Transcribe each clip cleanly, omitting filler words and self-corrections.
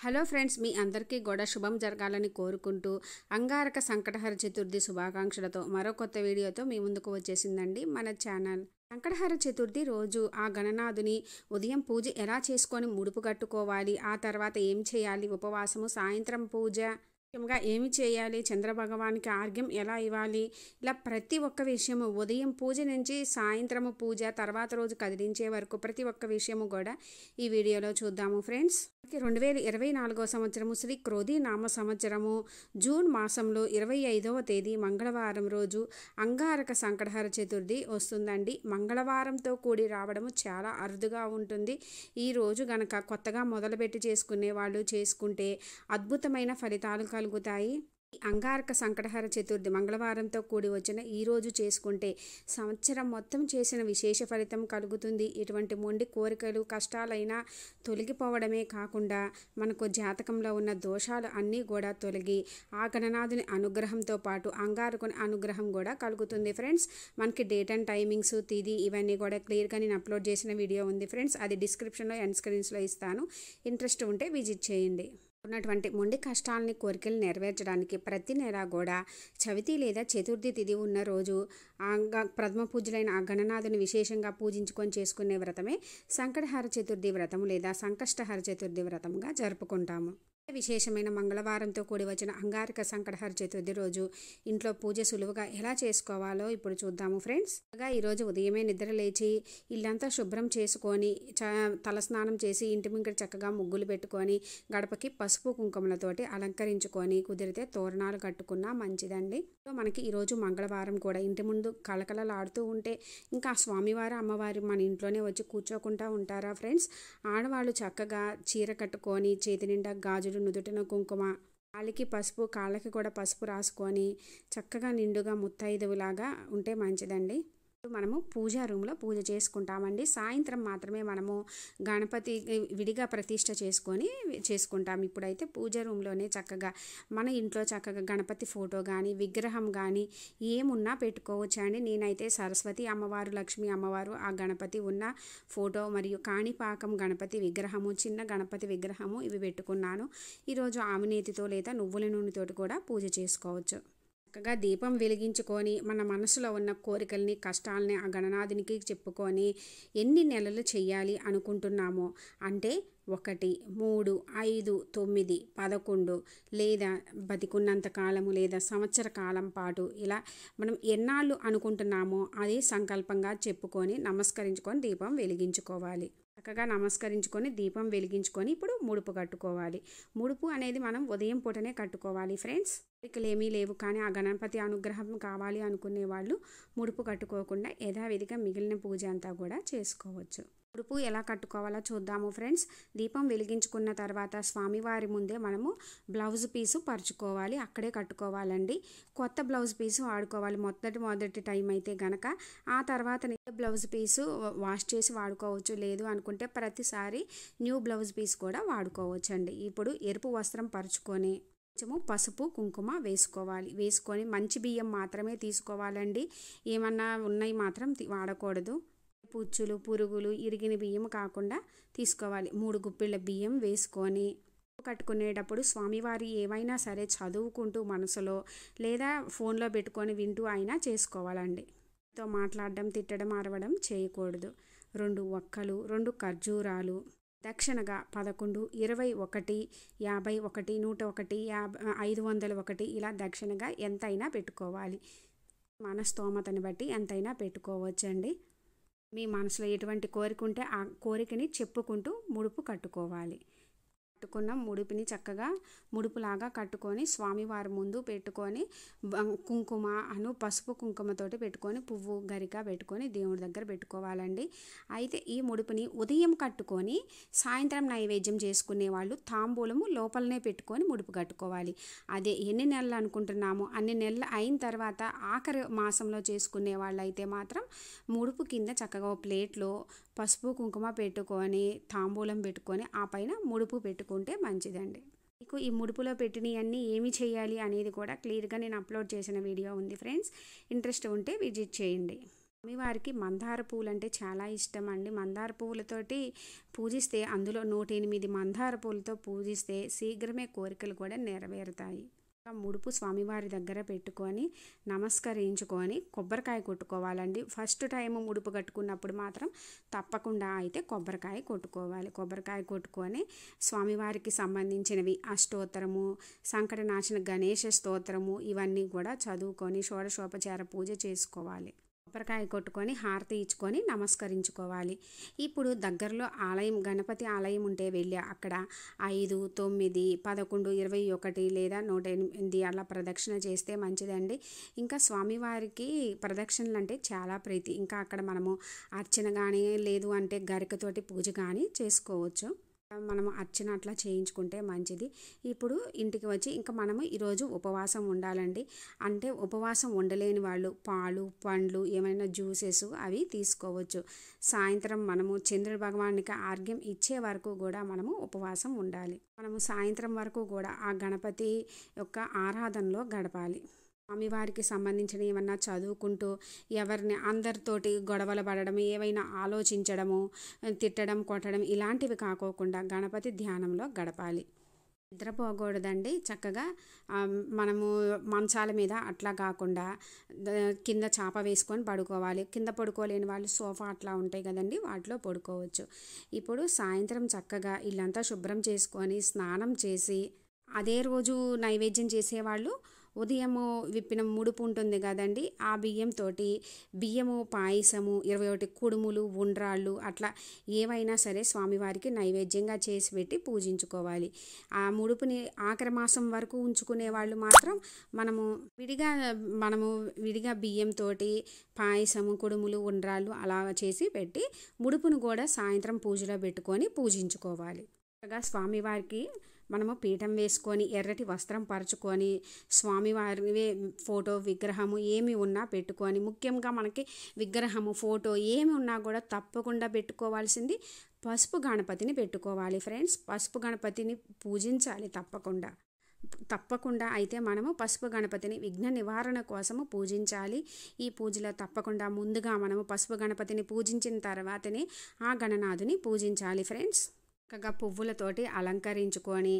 Hello friends, మీ అందరికీ కూడా శుభం జరగాలని కోరుకుంటూ అంగారక సంకటహర చతుర్థి శుభాకాంక్షలతో మరో కొత్త వీడియోతో మీ ముందుకు వచ్చేసిందండి మన ఛానల్. సంకటహర చతుర్థి రోజు ఆ గణనాథుని ఉదయం పూజ ఎలా చేసుకొని ముడుపు కట్టుకోవాలి, ఆ తర్వాత ఏం చేయాలి, ఉపవాసము, సాయంత్రం పూజ, ముఖ్యంగా ఏమి చేయాలి, చంద్రభగవానికి ఆర్ఘ్యం ఎలా ఇవ్వాలి, ఇలా ప్రతి ఒక్క విషయము ఉదయం పూజ నుంచి సాయంత్రము పూజ, తర్వాత రోజు కదిలించే వరకు ప్రతి ఒక్క విషయము కూడా ఈ వీడియోలో చూద్దాము ఫ్రెండ్స్. 2024 సంవత్సరము శ్రీ క్రోధి నామ సంవత్సరము జూన్ మాసంలో 25వ తేదీ మంగళవారం రోజు అంగారక సంకటహర చతుర్థి వస్తుందండి. మంగళవారంతో కూడి రావడము చాలా అరుదుగా ఉంటుంది. ఈ రోజు గనక కొత్తగా మొదలుపెట్టి చేసుకునే వాళ్ళు చేసుకుంటే అద్భుతమైన ఫలితాలు కలుగుతాయి. అంగారక సంకటహర చతుర్థి మంగళవారంతో కూడి వచ్చిన ఈ రోజు చేసుకుంటే సంవత్సరం మొత్తం చేసిన విశేష ఫలితం కలుగుతుంది. ఇటువంటి మొండి కోరికలు కష్టాలైనా తొలగిపోవడమే కాకుండా మనకు జాతకంలో ఉన్న దోషాలు అన్నీ కూడా తొలగి ఆ గణనాథుని అనుగ్రహంతో పాటు అంగారకుని అనుగ్రహం కూడా కలుగుతుంది ఫ్రెండ్స్. మనకి డేట్ అండ్ టైమింగ్స్, తిథి ఇవన్నీ కూడా క్లియర్గా నేను అప్లోడ్ చేసిన వీడియో ఉంది ఫ్రెండ్స్. అది డిస్క్రిప్షన్లో ఎండ్ స్క్రీన్స్లో ఇస్తాను. ఇంట్రెస్ట్ ఉంటే విజిట్ చేయండి. ఉన్నటువంటి మొండి కష్టాలని కోరికలు నెరవేర్చడానికి ప్రతి నెల కూడా చవితి లేదా చతుర్థి తిథి ఉన్న రోజు ప్రథమ పూజలైన ఆ గణనాథుని విశేషంగా పూజించుకొని చేసుకునే వ్రతమే సంకటహర చతుర్థి వ్రతం లేదా సంకష్టహర చతుర్థి వ్రతంగా జరుపుకుంటాము. విశేషమైన మంగళవారంతో కూడి వచ్చిన అంగారక సంకటహర చతుర్థి రోజు ఇంట్లో పూజ సులువుగా ఎలా చేసుకోవాలో ఇప్పుడు చూద్దాము ఫ్రెండ్స్. ఈరోజు ఉదయమే నిద్ర లేచి ఇల్లంతా శుభ్రం చేసుకొని తలస్నానం చేసి ఇంటి ముంగట చక్కగా ముగ్గులు పెట్టుకొని గడపకి పసుపు కుంకుమలతోటి అలంకరించుకొని కుదిరితే తోరణాలు కట్టుకున్నా మంచిదండి. మనకి ఈరోజు మంగళవారం కూడా ఇంటి ముందు కళకళలాడుతూ ఉంటే ఇంకా స్వామివారు అమ్మవారు మన ఇంట్లోనే వచ్చి కూర్చోకుండా ఉంటారా ఫ్రెండ్స్. ఆడవాళ్ళు చక్కగా చీర కట్టుకొని చేతి నిండా గాజులు, నుదుటిన కుంకుమ, కాలికి పసుపు, కాళ్ళకి కూడా పసుపు రాసుకొని చక్కగా నిండుగా ముత్తైదువులాగా ఉంటే మంచిదండి. మనము పూజా రూమ్లో పూజ చేసుకుంటామండి. సాయంత్రం మాత్రమే మనము గణపతి విడిగా ప్రతిష్ఠ చేసుకుంటాం. ఇప్పుడైతే పూజా రూమ్లోనే చక్కగా మన ఇంట్లో చక్కగా గణపతి ఫోటో కానీ విగ్రహం కానీ ఏమున్నా పెట్టుకోవచ్చు అండి. నేనైతే సరస్వతి అమ్మవారు, లక్ష్మీ అమ్మవారు, ఆ గణపతి ఉన్న ఫోటో మరియు కాణిపాకం గణపతి విగ్రహము, చిన్న గణపతి విగ్రహము ఇవి పెట్టుకున్నాను. ఈరోజు ఆవునేతితో లేదా నువ్వుల నూనెతోటి కూడా పూజ చేసుకోవచ్చు. చక్కగా దీపం వెలిగించుకొని మన మనసులో ఉన్న కోరికల్ని, కష్టాలని ఆ గణనాథునికి చెప్పుకొని ఎన్ని నెలలు చెయ్యాలి అనుకుంటున్నామో అంటే 1, 3, 5, 9, 11 లేదా బతికున్నంత కాలము లేదా సంవత్సర కాలం పాటు ఇలా మనం ఎన్నాళ్ళు అనుకుంటున్నామో అది సంకల్పంగా చెప్పుకొని నమస్కరించుకొని దీపం వెలిగించుకోవాలి. చక్కగా నమస్కరించుకొని దీపం వెలిగించుకొని ఇప్పుడు ముడుపు కట్టుకోవాలి. ముడుపు అనేది మనం ఉదయం పూటనే కట్టుకోవాలి ఫ్రెండ్స్. కోరికలు ఏమీ లేవు కానీ ఆ గణపతి అనుగ్రహం కావాలి అనుకునే వాళ్ళు ముడుపు కట్టుకోకుండా యథావిధిగా మిగిలిన పూజ అంతా కూడా చేసుకోవచ్చు. ముడుపు ఎలా కట్టుకోవాలో చూద్దాము ఫ్రెండ్స్. దీపం వెలిగించుకున్న తర్వాత స్వామివారి ముందే మనము బ్లౌజ్ పీసు పరుచుకోవాలి, అక్కడే కట్టుకోవాలండి. కొత్త బ్లౌజ్ పీసు వాడుకోవాలి మొదటి టైం అయితే గనక. ఆ తర్వాత బ్లౌజ్ పీసు వాష్ చేసి వాడుకోవచ్చు, లేదు అనుకుంటే ప్రతిసారి న్యూ బ్లౌజ్ పీస్ కూడా వాడుకోవచ్చు అండి. ఇప్పుడు ఎరుపు వస్త్రం పరుచుకొని కొంచెము పసుపు కుంకుమ వేసుకొని మంచి బియ్యం మాత్రమే తీసుకోవాలండి. ఏమన్నా ఉన్నాయి మాత్రం వాడకూడదు. పుచ్చులు, పురుగులు, ఇరిగిన బియ్యం కాకుండా తీసుకోవాలి. 3 గుప్పిళ్ళ బియ్యం వేసుకొని కట్టుకునేటప్పుడు స్వామివారి ఏవైనా సరే చదువుకుంటూ మనసులో లేదా ఫోన్లో పెట్టుకొని వింటూ అయినా చేసుకోవాలండి. తో మాట్లాడడం, తిట్టడం, అరవడం చేయకూడదు. 2 ఒక్కలు, 2 ఖర్జూరాలు దక్షిణగా 11, 21, 51, 101, 501 ఇలా దక్షిణగా ఎంతైనా పెట్టుకోవాలి. మన స్తోమతని బట్టి ఎంతైనా పెట్టుకోవచ్చండి. మీ మనసులో ఎటువంటి కోరిక ఉంటే ఆ కోరికని చెప్పుకుంటూ ముడుపు కట్టుకోవాలి. కట్టుకున్న ముడుపుని చక్కగా ముడుపులాగా కట్టుకొని స్వామివారి ముందు పెట్టుకొని కుంకుమ పసుపు కుంకుమతోటి పెట్టుకొని పువ్వు గరిక పెట్టుకొని దేవుడి దగ్గర పెట్టుకోవాలండి. అయితే ఈ ముడుపుని ఉదయం కట్టుకొని సాయంత్రం నైవేద్యం చేసుకునే వాళ్ళు తాంబూలము లోపలనే పెట్టుకొని ముడుపు కట్టుకోవాలి. అదే ఎన్ని నెలలు అనుకుంటున్నామో అన్ని నెలలు అయిన తర్వాత ఆఖరి మాసంలో చేసుకునే వాళ్ళు అయితే మాత్రం ముడుపు కింద చక్కగా ప్లేట్లో పసుపు కుంకుమ పెట్టుకొని తాంబూలం పెట్టుకొని ఆ పైన ముడుపు పెట్టుకుంటే మంచిదండి. మీకు ఈ ముడుపులో పెట్టినవన్నీ ఏమి చేయాలి అనేది కూడా క్లియర్గా నేను అప్లోడ్ చేసిన వీడియో ఉంది ఫ్రెండ్స్. ఇంట్రెస్ట్ ఉంటే విజిట్ చేయండి. స్వామివారికి మందార పూలు అంటే చాలా ఇష్టం అండి. మందార పువ్వులతోటి పూజిస్తే, అందులో 108 మందార పూలతో పూజిస్తే శీఘ్రమే కోరికలు కూడా నెరవేరుతాయి. ముడుపు స్వామివారి దగ్గర పెట్టుకొని నమస్కరించుకొని కొబ్బరికాయ కొట్టుకోవాలండి. ఫస్ట్ టైం ముడుపు కట్టుకున్నప్పుడు మాత్రం తప్పకుండా అయితే కొబ్బరికాయ కొట్టుకోవాలి. కొబ్బరికాయ కొట్టుకొని స్వామివారికి సంబంధించినవి అష్టోత్తరము, సంకటనాశన గణేష స్తోత్రము ఇవన్నీ కూడా చదువుకొని షోడశోపచార పూజ చేసుకోవాలి. కొబ్బరికాయ కొట్టుకొని హారతి ఇచ్చుకొని నమస్కరించుకోవాలి. ఇప్పుడు దగ్గరలో ఆలయం, గణపతి ఆలయం ఉంటే వెళ్ళి అక్కడ 5, 9, 11, 21 లేదా 108 అలా ప్రదక్షిణ చేస్తే మంచిదండి. ఇంకా స్వామివారికి ప్రదక్షిణలు అంటే చాలా ప్రీతి. ఇంకా అక్కడ మనము అర్చన కానీ లేదు అంటే గరికతోటి పూజ కానీ చేసుకోవచ్చు. మనము అర్చన అట్లా చేయించుకుంటే మంచిది. ఇప్పుడు ఇంటికి వచ్చి ఇంకా మనము ఈరోజు ఉపవాసం ఉండాలండి. అంటే ఉపవాసం ఉండలేని వాళ్ళు పాలు, పండ్లు, ఏమైనా జ్యూసెస్ అవి తీసుకోవచ్చు. సాయంత్రం మనము చంద్రుడి భగవానికి ఆర్ఘ్యం ఇచ్చే వరకు కూడా మనము ఉపవాసం ఉండాలి. మనము సాయంత్రం వరకు కూడా ఆ గణపతి యొక్క ఆరాధనలో గడపాలి. స్వామివారికి సంబంధించిన ఏమన్నా చదువుకుంటూ ఎవరిని అందరితోటి గొడవలు పడడం, ఏవైనా ఆలోచించడము, తిట్టడం, కొట్టడం ఇలాంటివి కాకోకుండా గణపతి ధ్యానంలో గడపాలి. నిద్రపోకూడదండి. చక్కగా మనము మంచాల మీద అట్లా కాకుండా కింద చాప వేసుకొని పడుకోవాలి. కింద పడుకోలేని వాళ్ళు సోఫా అట్లా ఉంటాయి కదండి, వాటిలో పడుకోవచ్చు. ఇప్పుడు సాయంత్రం చక్కగా ఇల్లంతా శుభ్రం చేసుకొని స్నానం చేసి, అదే రోజు నైవేద్యం చేసేవాళ్ళు ఉదయము విప్పిన ముడుపు ఉంటుంది కదండి, ఆ బియ్యంతో బియ్యము పాయసము, 21 కుడుములు, ఉండ్రాళ్ళు అట్లా ఏవైనా సరే స్వామివారికి నైవేద్యంగా చేసి పెట్టి పూజించుకోవాలి. ఆ ముడుపుని ఆఖరి మాసం వరకు ఉంచుకునే వాళ్ళు మాత్రం మనము విడిగా బియ్యంతో పాయసము, కుడుములు, ఉండ్రాళ్ళు అలా చేసి పెట్టి ముడుపును కూడా సాయంత్రం పూజలో పెట్టుకొని పూజించుకోవాలి. స్వామివారికి మనము పీఠం వేసుకొని ఎర్రటి వస్త్రం పరుచుకొని స్వామివారి ఫోటో, విగ్రహము ఏమి ఉన్నా పెట్టుకొని, ముఖ్యంగా మనకి విగ్రహము, ఫోటో ఏమి ఉన్నా కూడా తప్పకుండా పెట్టుకోవాల్సింది పసుపు గణపతిని పెట్టుకోవాలి ఫ్రెండ్స్. పసుపు గణపతిని పూజించాలి తప్పకుండా అయితే మనము పసుపు గణపతిని విఘ్న నివారణ కోసము పూజించాలి. ఈ పూజలో తప్పకుండా ముందుగా మనము పసుపు గణపతిని పూజించిన తర్వాతనే ఆ గణనాథుని పూజించాలి ఫ్రెండ్స్. చక్కగా పువ్వులతోటి అలంకరించుకొని,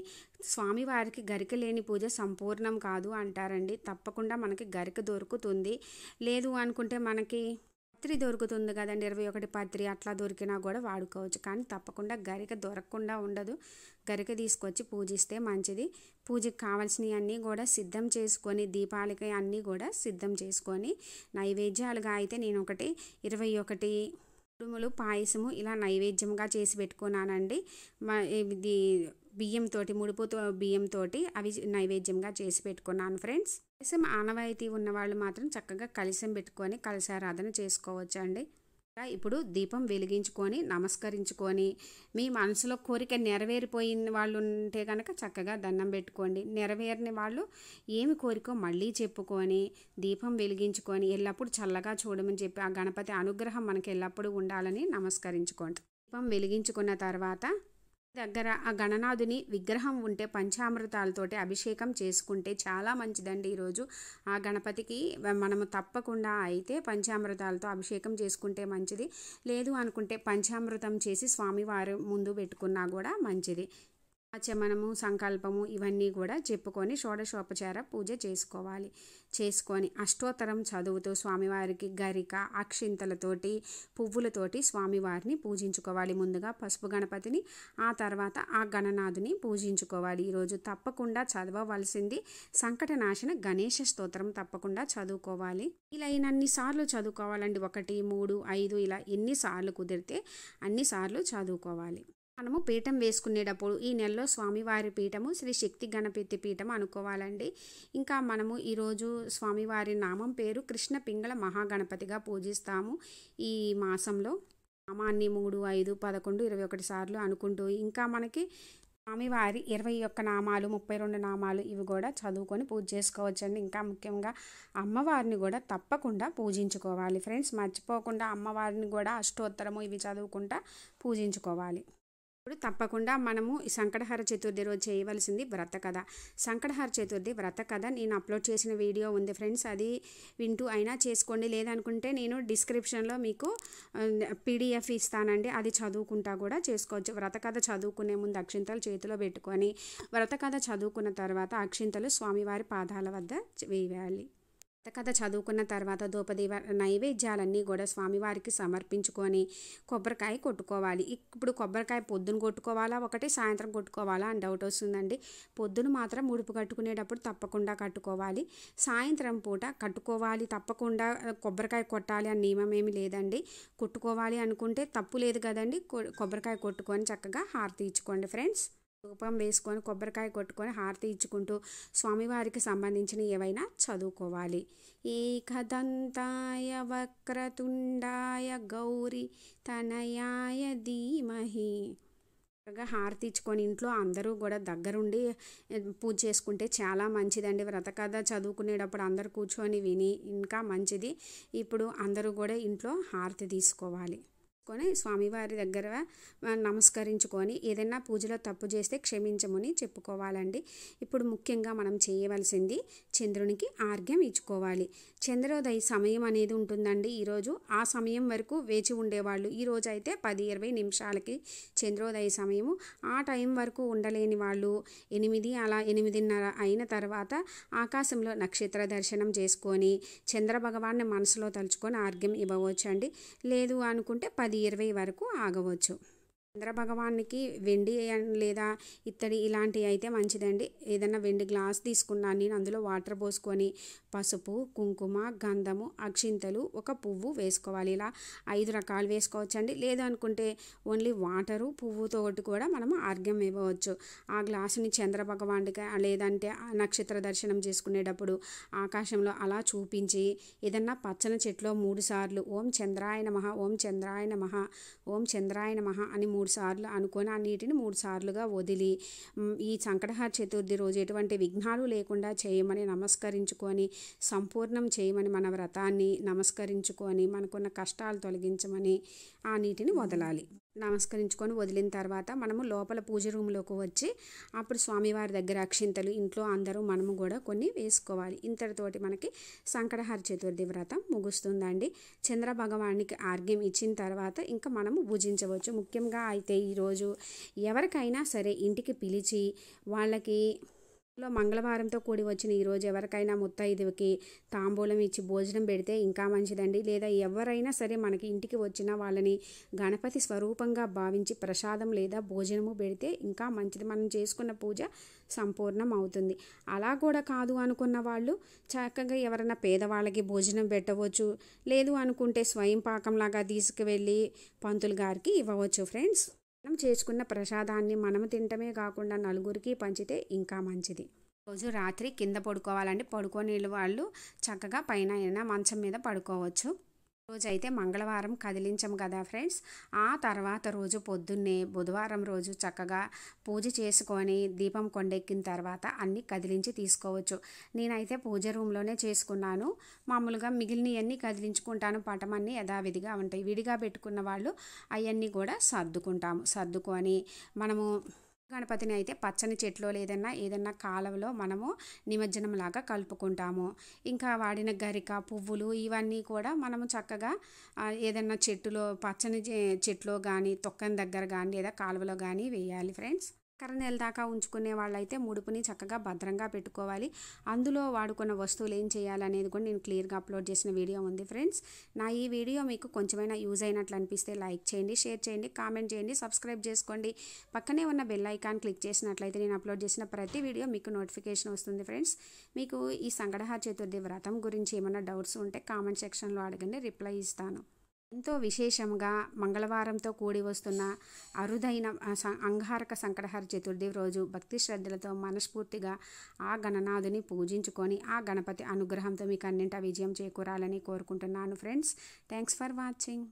స్వామివారికి గరిక లేని పూజ సంపూర్ణం కాదు అంటారండి. తప్పకుండా మనకి గరిక దొరుకుతుంది. లేదు అనుకుంటే మనకి పత్రి దొరుకుతుంది కదండి, 21 పత్రి అట్లా దొరికినా కూడా వాడుకోవచ్చు. కానీ తప్పకుండా గరిక దొరకకుండా ఉండదు. గరిక తీసుకొచ్చి పూజిస్తే మంచిది. పూజకి కావాల్సినవి అన్నీ కూడా సిద్ధం చేసుకొని, దీపాలకి అన్నీ కూడా సిద్ధం చేసుకొని, నైవేద్యాలుగా అయితే నేను 21 కుడుములు, పాయసము ఇలా నైవేద్యంగా చేసి పెట్టుకున్నానండి. ఇది ముడుపుతో బియ్యంతో అవి నైవేద్యంగా చేసి పెట్టుకున్నాను ఫ్రెండ్స్. కలశం ఆనవాయితీ ఉన్నవాళ్ళు మాత్రం చక్కగా కలశం పెట్టుకొని కలశారాధన చేసుకోవచ్చు అండి. ఇప్పుడు దీపం వెలిగించుకొని నమస్కరించుకొని, మీ మనసులో కోరిక నెరవేరిపోయిన వాళ్ళు ఉంటే కనుక చక్కగా దండం పెట్టుకోండి. నెరవేరని వాళ్ళు ఏమి కోరికో మళ్ళీ చెప్పుకొని దీపం వెలిగించుకొని ఎల్లప్పుడూ చల్లగా చూడమని చెప్పి ఆ గణపతి అనుగ్రహం మనకి ఎల్లప్పుడూ ఉండాలని నమస్కరించుకోండి. దీపం వెలిగించుకున్న తర్వాత దగ్గర ఆ గణనాథుని విగ్రహం ఉంటే పంచామృతాలతోటి అభిషేకం చేసుకుంటే చాలా మంచిదండి. ఈరోజు ఆ గణపతికి మనము తప్పకుండా అయితే పంచామృతాలతో అభిషేకం చేసుకుంటే మంచిది. లేదు అనుకుంటే పంచామృతం చేసి స్వామివారి ముందు పెట్టుకున్నా కూడా మంచిది. ఆచమనము, సంకల్పము ఇవన్నీ కూడా చెప్పుకొని షోడశోపచార పూజ చేసుకొని అష్టోత్తరం చదువుతూ స్వామివారికి గరిక, అక్షింతలతోటి, పువ్వులతోటి స్వామివారిని పూజించుకోవాలి. ముందుగా పసుపు గణపతిని, ఆ తర్వాత ఆ గణనాథుని పూజించుకోవాలి. ఈరోజు తప్పకుండా చదవవలసింది సంకటనాశన గణేష స్తోత్రం తప్పకుండా చదువుకోవాలి. ఇలా ఎన్నిసార్లు చదువుకోవాలండి, 1, 3, 5 ఇలా ఎన్నిసార్లు కుదిరితే అన్నిసార్లు చదువుకోవాలి. మనము పీఠం వేసుకునేటప్పుడు ఈ నెలలో స్వామివారి పీఠము శ్రీ శక్తి గణపతి పీఠం అనుకోవాలండి. ఇంకా మనము ఈరోజు స్వామివారి నామం పేరు కృష్ణ పింగళ మహాగణపతిగా పూజిస్తాము. ఈ మాసంలో నామాన్ని 3, 5, 11, 21 సార్లు అనుకుంటూ, ఇంకా మనకి స్వామివారి 21 నామాలు, 32 నామాలు ఇవి కూడా చదువుకొని పూజ చేసుకోవచ్చండి. ఇంకా ముఖ్యంగా అమ్మవారిని కూడా తప్పకుండా పూజించుకోవాలి ఫ్రెండ్స్. మర్చిపోకుండా అమ్మవారిని కూడా అష్టోత్తరము ఇవి చదువుకుంటా పూజించుకోవాలి. ఇప్పుడు తప్పకుండా మనము ఈ సంకటహర చతుర్థి రోజు చేయవలసింది వ్రత కథ. సంకటహర చతుర్థి వ్రత కథ నేను అప్లోడ్ చేసిన వీడియో ఉంది ఫ్రెండ్స్, అది వింటూ అయినా చేసుకోండి. లేదనుకుంటే నేను డిస్క్రిప్షన్లో మీకు పీడిఎఫ్ ఇస్తానండి, అది చదువుకుంటా కూడా చేసుకోవచ్చు. వ్రత కథ చదువుకునే ముందు అక్షింతలు చేతిలో పెట్టుకొని వ్రత కథ చదువుకున్న తర్వాత అక్షింతలు స్వామివారి పాదాల వద్ద వేయాలి. కథ చదువుకున్న తర్వాత ధూపదీప నైవేద్యాలన్నీ కూడా స్వామివారికి సమర్పించుకొని కొబ్బరికాయ కొట్టుకోవాలి. ఇప్పుడు కొబ్బరికాయ పొద్దున కొట్టుకోవాలా ఒకటి సాయంత్రం కొట్టుకోవాలా అని డౌట్ వస్తుందండి. పొద్దున మాత్రం ముడుపు కట్టుకునేటప్పుడు తప్పకుండా కట్టుకోవాలి. సాయంత్రం పూట కట్టుకోవాలి తప్పకుండా, కొబ్బరికాయ కొట్టాలి అని నియమం ఏమి లేదండి. కొట్టుకోవాలి అనుకుంటే తప్పు లేదు కదండి. కొబ్బరికాయ కొట్టుకొని చక్కగా హారతి ఇచ్చుకోండి ఫ్రెండ్స్. ధూపం వేసుకొని కొబ్బరికాయ కొట్టుకొని హారతి ఇచ్చుకుంటూ స్వామివారికి సంబంధించిన ఏవైనా చదువుకోవాలి. ఏకదంతాయ వక్రతుండాయ గౌరీ తనయాయ ధీమహి. హారతి ఇచ్చుకొని ఇంట్లో అందరూ కూడా దగ్గరుండి పూజ చేసుకుంటే చాలా మంచిదండి. వ్రత కథ చదువుకునేటప్పుడు అందరూ కూర్చొని విని ఇంకా మంచిది. ఇప్పుడు అందరూ కూడా ఇంట్లో హారతి తీసుకోవాలి. స్వామివారి దగ్గర నమస్కరించుకొని ఏదైనా పూజలో తప్పు చేస్తే క్షమించమని చెప్పుకోవాలండి. ఇప్పుడు ముఖ్యంగా మనం చేయవలసింది చంద్రునికి ఆర్ఘ్యం ఇచ్చుకోవాలి. చంద్రోదయ సమయం అనేది ఉంటుందండి ఈరోజు. ఆ సమయం వరకు వేచి ఉండేవాళ్ళు. ఈరోజు అయితే 10-20 నిమిషాలకి చంద్రోదయ సమయము. ఆ టైం వరకు ఉండలేని వాళ్ళు 8 అలా 8:30 అయిన తర్వాత ఆకాశంలో నక్షత్ర దర్శనం చేసుకొని చంద్ర భగవాన్ని మనసులో తలుచుకొని ఆర్ఘ్యం ఇవ్వవచ్చు అండి. లేదు అనుకుంటే 10-20 వరకు ఆగవచ్చు. చంద్రభగవానికి వెండి లేదా ఇత్తడి ఇలాంటివి అయితే మంచిదండి. ఏదైనా వెండి గ్లాస్ తీసుకున్నాను నేను, అందులో వాటర్ పోసుకొని పసుపు, కుంకుమ, గంధము, అక్షింతలు, ఒక పువ్వు వేసుకోవాలి. ఇలా 5 రకాలు వేసుకోవచ్చండి. లేదు అనుకుంటే ఓన్లీ వాటరు పువ్వుతోటి కూడా మనము ఆర్ఘ్యం ఇవ్వవచ్చు. ఆ గ్లాసుని చంద్రభగవానికి లేదంటే నక్షత్ర దర్శనం చేసుకునేటప్పుడు ఆకాశంలో అలా చూపించి ఏదన్నా పచ్చని చెట్లో 3 సార్లు ఓం చంద్రాయ నమః, ఓం చంద్రాయ నమః, ఓం చంద్రాయ నమః అని 3 సార్లు అనుకొని ఆ నీటిని 3 సార్లుగా వదిలి ఈ సంకటహర చతుర్థి రోజు ఎటువంటి విఘ్నాలు లేకుండా చేయమని నమస్కరించుకొని సంపూర్ణం చేయమని మన వ్రతాన్ని నమస్కరించుకొని మనకున్న కష్టాలు తొలగించమని ఆ నీటిని వదలాలి. నమస్కరించుకొని వదిలిన తర్వాత మనము లోపల పూజ రూమ్లోకి వచ్చి అప్పుడు స్వామివారి దగ్గర అక్షింతలు ఇంట్లో అందరూ మనము కూడా కొన్ని వేసుకోవాలి. ఇంతటితోటి మనకి సంకటహర చతుర్థి వ్రతం ముగుస్తుందండి. చంద్ర భగవానికి ఆర్ఘ్యం ఇచ్చిన తర్వాత ఇంకా మనము భుజించవచ్చు. ముఖ్యంగా అయితే ఈరోజు ఎవరికైనా సరే ఇంటికి పిలిచి వాళ్ళకి మంగళవారంతో కూడి వచ్చిన ఈరోజు ఎవరికైనా ముత్తైదువుకి తాంబూలం ఇచ్చి భోజనం పెడితే ఇంకా మంచిదండి. లేదా ఎవరైనా సరే మనకి ఇంటికి వచ్చిన వాళ్ళని గణపతి స్వరూపంగా భావించి ప్రసాదం లేదా భోజనము పెడితే ఇంకా మంచిది. మనం చేసుకున్న పూజ సంపూర్ణం అవుతుంది. అలా కూడా కాదు అనుకున్న వాళ్ళు చక్కగా ఎవరైనా పేదవాళ్ళకి భోజనం పెట్టవచ్చు. లేదు అనుకుంటే స్వయం పాకంలాగా తీసుకువెళ్ళి పంతులు గారికి ఇవ్వవచ్చు ఫ్రెండ్స్. మనం చేసుకున్న ప్రసాదాన్ని మనం తినటమే కాకుండా నలుగురికి పంచితే ఇంకా మంచిది. రోజు రాత్రి కింద పడుకోవాలండి. పడుకోని వాళ్ళు చక్కగా పైన అయినా మంచం మీద పడుకోవచ్చు. రోజు అయితే మంగళవారం కదిలించము కదా ఫ్రెండ్స్. ఆ తర్వాత రోజు పొద్దున్నే బుధవారం రోజు చక్కగా పూజ చేసుకొని దీపం కొండెక్కిన తర్వాత అన్నీ కదిలించి తీసుకోవచ్చు. నేనైతే పూజ రూమ్లోనే చేసుకున్నాను. మామూలుగా మిగిలినవన్నీ కదిలించుకుంటాను. పటమన్నీ యథావిధిగా ఉంటాయి. విడిగా పెట్టుకున్న వాళ్ళు అవన్నీ కూడా సర్దుకొని మనము గణపతిని అయితే పచ్చని చెట్లో ఏదన్నా కాలువలో మనము నిమజ్జనంలాగా కలుపుకుంటాము. ఇంకా వాడిన గరిక, పువ్వులు ఇవన్నీ కూడా మనము చక్కగా ఏదన్నా చెట్టులో పచ్చని చెట్లో కానీ తొక్కని దగ్గర కానీ లేదా కాలువలో కానీ వేయాలి ఫ్రెండ్స్. నెల దాకా ఉంచుకునే వాళ్ళైతే ముడుపుని చక్కగా భద్రంగా పెట్టుకోవాలి. అందులో వాడుకున్న వస్తువులు ఏం చేయాలనేది కూడా నేను క్లియర్గా అప్లోడ్ చేసిన వీడియో ఉంది ఫ్రెండ్స్. నా ఈ వీడియో మీకు కొంచెమైనా యూజ్ అయినట్లు అనిపిస్తే లైక్ చేయండి, షేర్ చేయండి, కామెంట్ చేయండి, సబ్స్క్రైబ్ చేసుకోండి. పక్కనే ఉన్న బెల్ ఐకాన్ క్లిక్ చేసినట్లయితే నేను అప్లోడ్ చేసిన ప్రతి వీడియో మీకు నోటిఫికేషన్ వస్తుంది ఫ్రెండ్స్. మీకు ఈ సంకటహర చతుర్థి వ్రతం గురించి ఏమైనా డౌట్స్ ఉంటే కామెంట్ సెక్షన్లో అడగండి, రిప్లై ఇస్తాను. ఎంతో విశేషంగా మంగళవారంతో కూడి వస్తున్న అరుదైన అంగారక సంకటహర చతుర్థి రోజు భక్తి శ్రద్ధలతో మనస్ఫూర్తిగా ఆ గణనాథుని పూజించుకొని ఆ గణపతి అనుగ్రహంతో మీకు అన్నింటా విజయం చేకూరాలని కోరుకుంటున్నాను ఫ్రెండ్స్. Thanks for watching.